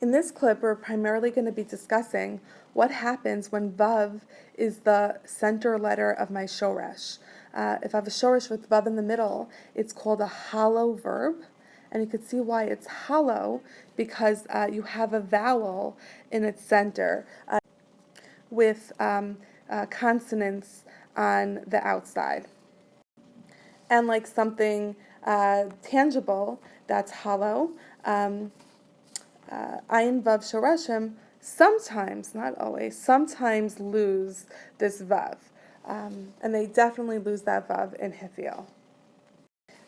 In this clip, we're primarily going to be discussing what happens when Vav is the center letter of my shoresh. If I have a shoresh with Vav in the middle, it's called a hollow verb. And you can see why it's hollow, because you have a vowel in its center with consonants on the outside. And like something tangible that's hollow, Ayin Vav Shoreshim sometimes, not always, sometimes lose this Vav. And they definitely lose that Vav in Hithiel.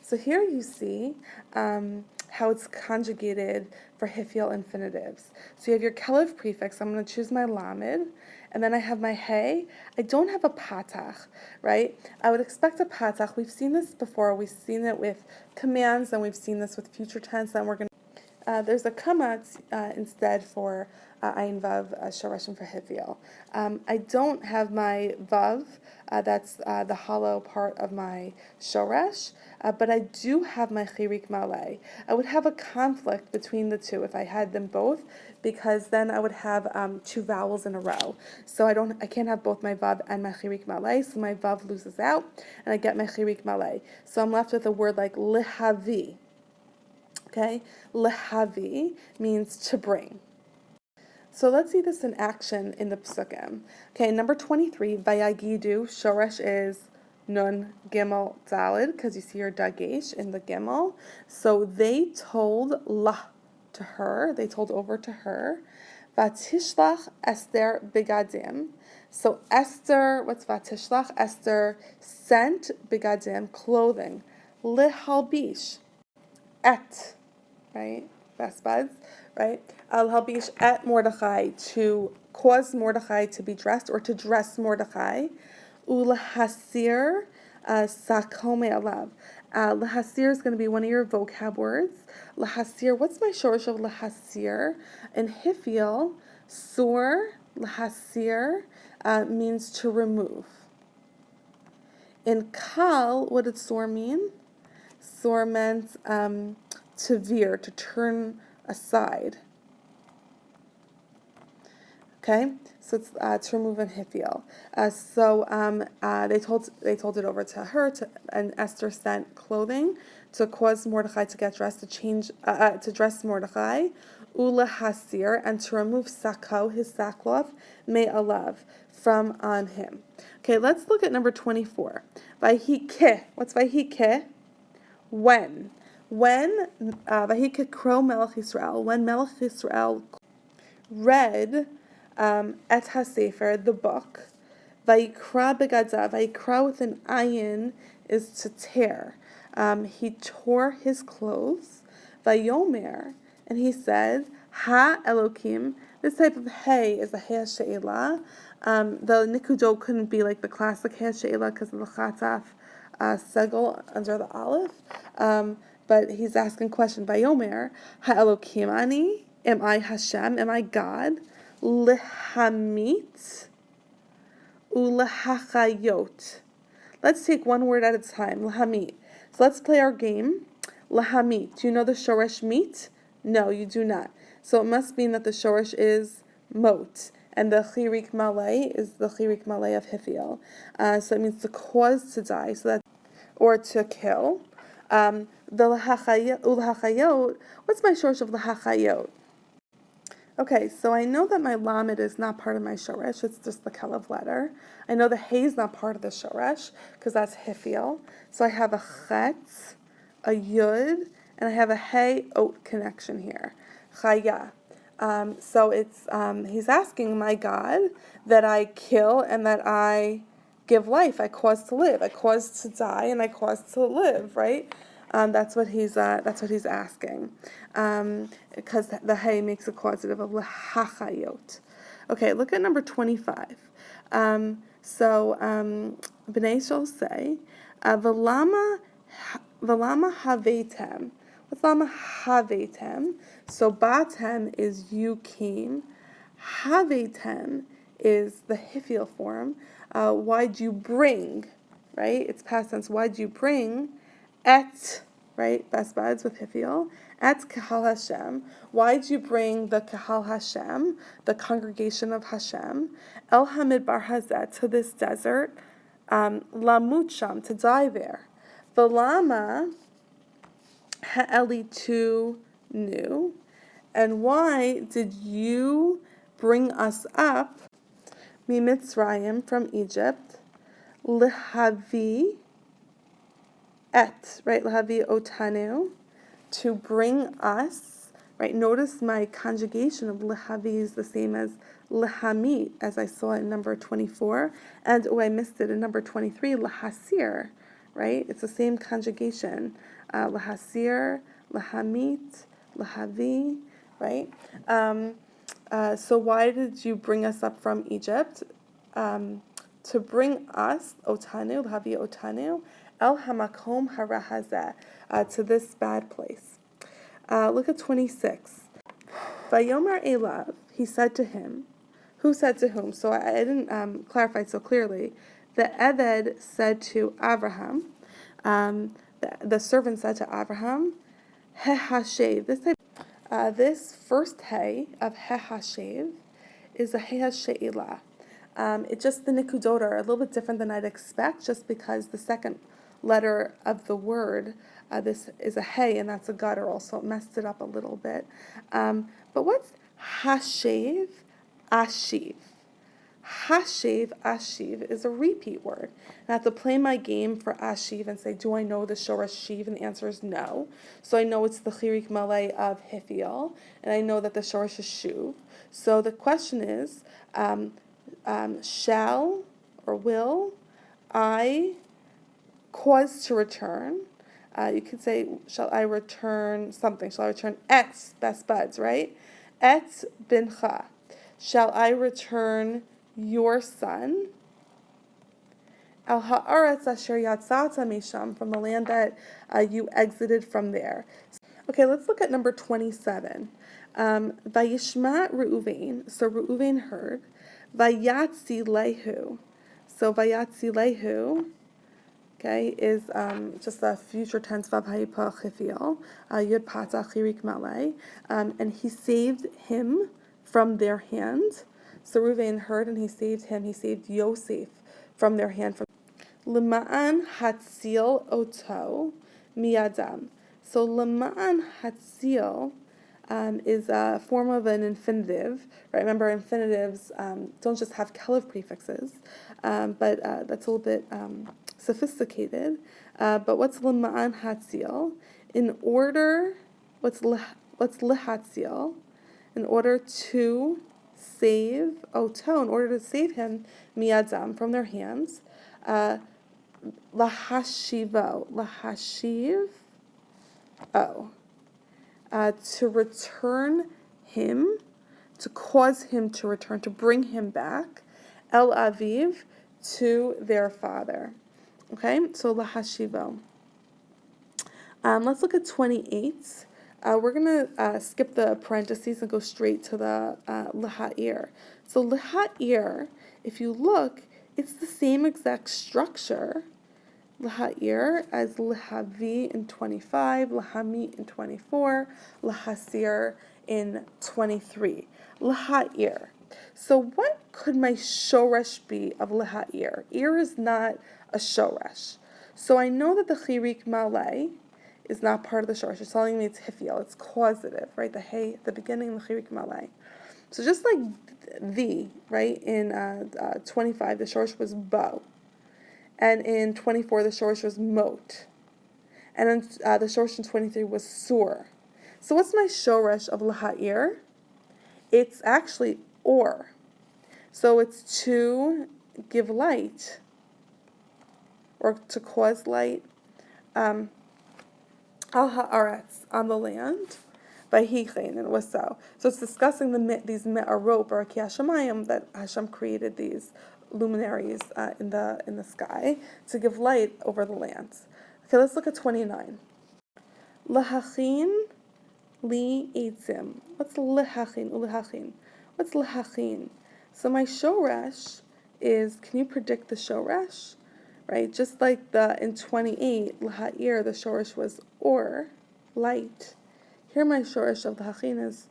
So here you see how it's conjugated for Hithiel infinitives. So you have your Kelev prefix. I'm going to choose my Lamed. And then I have my Hey. I don't have a Patach, right? I would expect a Patach. We've seen this before. We've seen it with commands, and we've seen this with future tense, and we're going to there's a kamatz instead for ayin vav shoreshim for Hithiel. I don't have my vav, that's the hollow part of my shoresh, but I do have my chirik malay. I would have a conflict between the two if I had them both, because then I would have two vowels in a row. So I can't have both my vav and my chirik malay. So my vav loses out, and I get my chirik malay. So I'm left with a word like lihavi. Okay, lehavi means to bring. So let's see this in action in the psukim. Okay, number 23, vayagidu, shoresh is nun gimel dalid, because you see your dagesh in the gimel. So they told la to her, they told over to her, vatishlach Esther bigadim. So Esther, what's vatishlach? Esther sent bigadim, clothing, lihalbish, et, right? Best buds, right? Al halbish et Mordechai, to cause Mordechai to be dressed or to dress Mordechai. Ulahasir sakome alav. Lahasir is going to be one of your vocab words. Lahasir, what's my shorsh of lahasir? In Hithiel, sur, lahasir, means to remove. In Kal, what did sur mean? Sur meant to veer, to turn aside. Okay, so it's to remove in Hithiel. They told it over to her, and Esther sent clothing to cause Mordechai to get dressed, to dress Mordechai, ula hasir, and to remove sako, his sackcloth, me alav, from on him. Okay, let's look at number 24. Vayikeh. What's vayikeh? When Vayikeh Kro Melech Yisrael, when Melech Yisrael read Et HaSefer, the book, Vayikra begadav, Vayikra with an ayin is to tear. He tore his clothes, Vayomer, and he said, Ha Elokim. This type of hey is a hey she'ela. The nikudo couldn't be like the classic hey she'ela because of the chataf segel under the aleph. But he's asking question, Vayomer, Ha Elokim ani, am I Hashem, am I God? Lehamit ulehachayot. Let's take one word at a time. Lehamit. So let's play our game. Lehamit. Do you know the shoresh meat? No, you do not. So it must mean that the shoresh is mot, and the chirik malay is the chirik malay of Hithiel. So it means to cause to die, or to kill. The ulehachayot. What's my shoresh of lehachayot? Okay, so I know that my lamed is not part of my shoresh, it's just the kelev letter. I know the hey is not part of the shoresh, because that's Hithiel. So I have a chet, a yud, and I have a hey ot connection here. Chaya. So it's he's asking my God that I kill and that I give life. I cause to live. I cause to die and I cause to live, right? That's what he's asking, because the hey makes a causative of lehachayot. Okay, look at number 25. Bnei Yisrael say, "V'lama havetem." What's lama havetem? So batem is you came. Havetem is the Hithiel form. Why'd you bring? Right? It's past tense. Why'd you bring? Et, right, best buds with Hithiel, at Kahal Hashem. Why'd you bring the Kahal Hashem, the congregation of Hashem, El Hamidbar Hazeh, to this desert, Lamut Sham, to die there? V'lama ha'eli tu nu, and why did you bring us up, Mitzrayim, from Egypt, Lihavi et, right, Lihavi otanu, to bring us, right? Notice my conjugation of lihavi is the same as lihamit, as I saw in number 24, and I missed it in number 23, lahasir, right? It's the same conjugation, lahasir, lahamit, lahavi, right? So why did you bring us up from Egypt? To bring us, otanu, lahavi otanu, el hamakom hara hazeh, to this bad place. Look at 26. Vayomer Elav, he said to him. Who said to whom? So I didn't clarify so clearly. The Eved said to Abraham, the servant said to Abraham, Hehashev. This first hey of Hehashev is a Hehashe'ila. It's just the nikudot are a little bit different than I'd expect, just because the second letter of the word, this is a hey, and that's a guttural, so it messed it up a little bit. But what's hashev, ashiv? Hashev, ashiv is a repeat word. And I have to play my game for ashiv and say, do I know the shoresh shiv? And the answer is no. So I know it's the chirik malay of hithiel, and I know that the shoresh is shuv. So the question is, shall or will I cause to return? You could say, shall I return something? Shall I return etz, best buds, right? Etz bincha. Shall I return your son? Al ha'aretz asher yatzata misham, from the land that you exited from there. Okay, let's look at number 27. Vayishma Reuven. So Reuven heard. Vayatzi lehu. So vayatzi lehu, okay, is just a future tense vav hayipa chifiel, yud pata chirik malay, and he saved him from their hand. So Reuven heard, and he saved him. He saved Yosef from their hand. Lema'an hatzil oto miyadam. So lema'an hatzil is a form of an infinitive, right? Remember, infinitives don't just have kelev prefixes, but that's a little bit sophisticated. But what's lema'an hatzil? In order, what's lehatzil? In order to save oto, in order to save him, miyadam, from their hands. Lahashivo, lahashiv, to return him, to cause him to return, to bring him back, El Aviv, to their father. Okay, so lahashivo. Let's look at 28. We're going to skip the parentheses and go straight to the liha'ir. So liha'ir, if you look, it's the same exact structure, liha'ir, as lihavi in 25, lahamit in 24, lahasir in 23. Liha'ir. So what could my shoresh be of liha'ir? Ir is not a shoresh. So I know that the chirik malay is not part of the shoresh. It's telling me it's hifiel, it's causative, right? The hey at the beginning, the chirik malay. So just like the, right, in 25, the shoresh was bo. And in 24, the shoresh was mot. And in, the shoresh in 23 was sur. So what's my shoresh of laha'ir? It's actually or. So it's to give light, or to cause light, al ha'aretz, on the land, by Hichin, and it was so. So it's discussing these me'arot, or Hashemayim, that Hashem created these luminaries in the sky to give light over the lands. Okay, let's look at 29. Lahachin li eitzim. What's lehachin? Ulehachin. What's lehachin? So my shoresh is, can you predict the shoresh? Right, just like in 28, laha'ir, the shoresh was or, light. Here my shoresh of the hachin is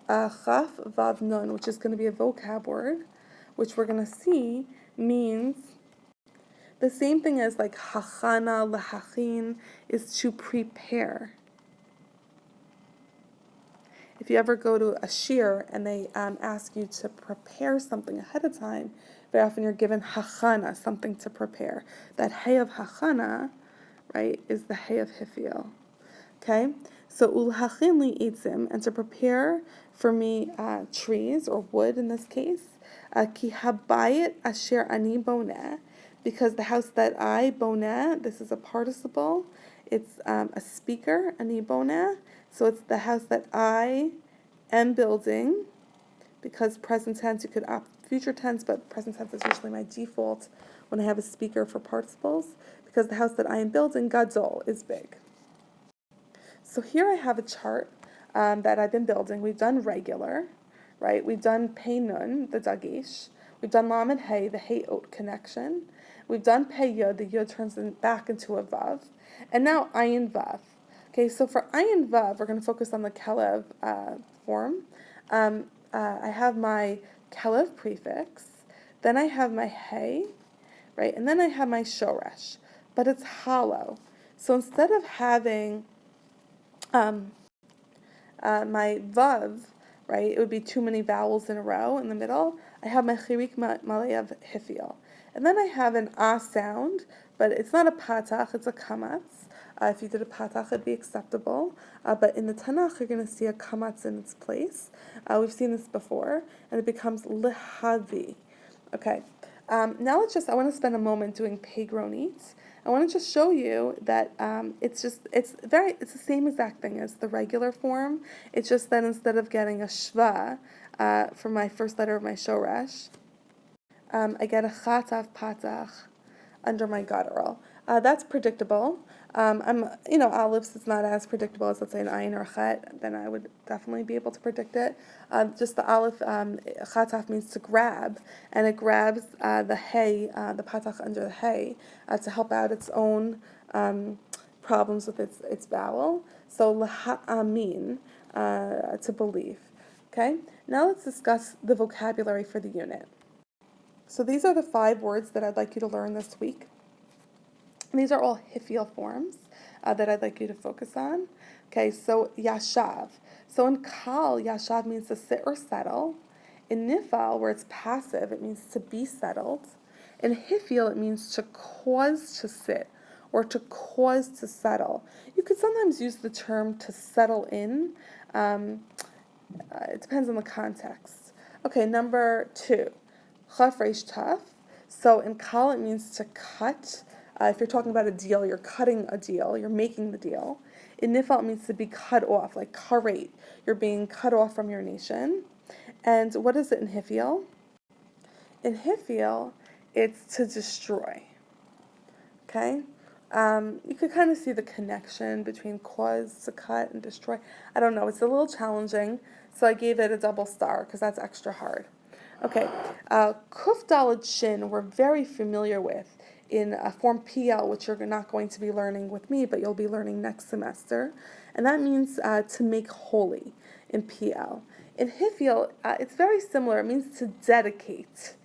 chaf vav nun, which is going to be a vocab word, which we're going to see means the same thing as like hachana, lehachin, is to prepare. If you ever go to a shir and they ask you to prepare something ahead of time, very often you're given hachana, something to prepare. That hay of hachana, right, is the hay of hifiel. Okay? So ulhachin li itzim, and to prepare for me trees, or wood in this case, ki habayit asher ani boneh, because the house that I boneh, this is a participle, it's a speaker, ani boneh, so it's the house that I am building, because present tense, you could opt future tense, but present tense is usually my default when I have a speaker for participles, because the house that I am building, gadol, is big. So here I have a chart that I've been building. We've done regular, right? We've done pei nun, the dagish. We've done lamed hey, the hey ot connection. We've done pei yud, the yud turns back into a vav. And now ayin vav. Okay, so for ayin vav, we're going to focus on the kelev form. I have my kelev prefix, then I have my hey, right? And then I have my shoresh, but it's hollow. So instead of having my vav, right, it would be too many vowels in a row in the middle. I have my chirik malei of hifiel. And then I have an ah sound, but it's not a patach, it's a kamatz. If you did a patach, it'd be acceptable. But in the Tanakh, you're going to see a kamatz in its place. We've seen this before, and it becomes lehavi. Okay. Now I want to spend a moment doing pegronit. I want to just show you that it's the same exact thing as the regular form. It's just that instead of getting a shva for my first letter of my shoresh, I get a chatav patach under my guttural. That's predictable. Aleph is not as predictable as, let's say, an ayin or a chet. Then I would definitely be able to predict it. Just the aleph, chataf means to grab, and it grabs the hay, the patach under the hay, to help out its own problems with its vowel. So laha'amin, to believe. Okay. Now let's discuss the vocabulary for the unit. So these are the 5 words that I'd like you to learn this week. And these are all hifiel forms that I'd like you to focus on. Okay, so yashav. So in kal, yashav means to sit or settle. In nifal, where it's passive, it means to be settled. In hifiel, it means to cause to sit or to cause to settle. You could sometimes use the term to settle in. It depends on the context. Okay, number 2, chaf reish taf. So in kal, it means to cut. If you're talking about a deal, you're cutting a deal, you're making the deal. In nifal, it means to be cut off, like karet. You're being cut off from your nation. And what is it in hifiel? In hifiel, it's to destroy. Okay? You could kind of see the connection between cause, to cut, and destroy. I don't know, it's a little challenging, so I gave it a double star because that's extra hard. Okay, kuf daled shin we're very familiar with in form PL, which you're not going to be learning with me, but you'll be learning next semester. And that means to make holy in PL. In hifiel, it's very similar. It means to dedicate,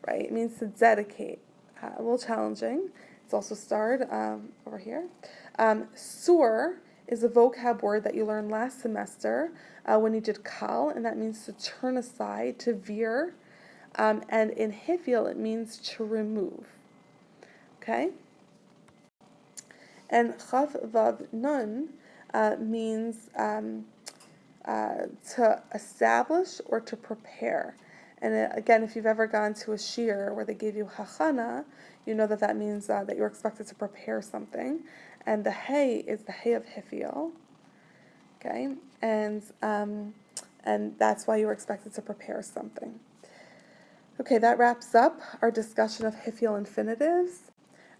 right? It means to dedicate. A little challenging. It's also starred over here. Sur is a vocab word that you learned last semester when you did kal, and that means to turn aside, to veer. And in hifiel, it means to remove. Okay? And chaf vav nun means to establish or to prepare. And again, if you've ever gone to a shir where they gave you hachana, you know that means that you're expected to prepare something. And the hay is the hay of hifiel. Okay? And that's why you were expected to prepare something. Okay, that wraps up our discussion of hifiel infinitives.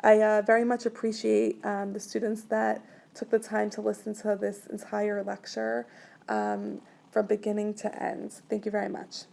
I very much appreciate the students that took the time to listen to this entire lecture from beginning to end. Thank you very much.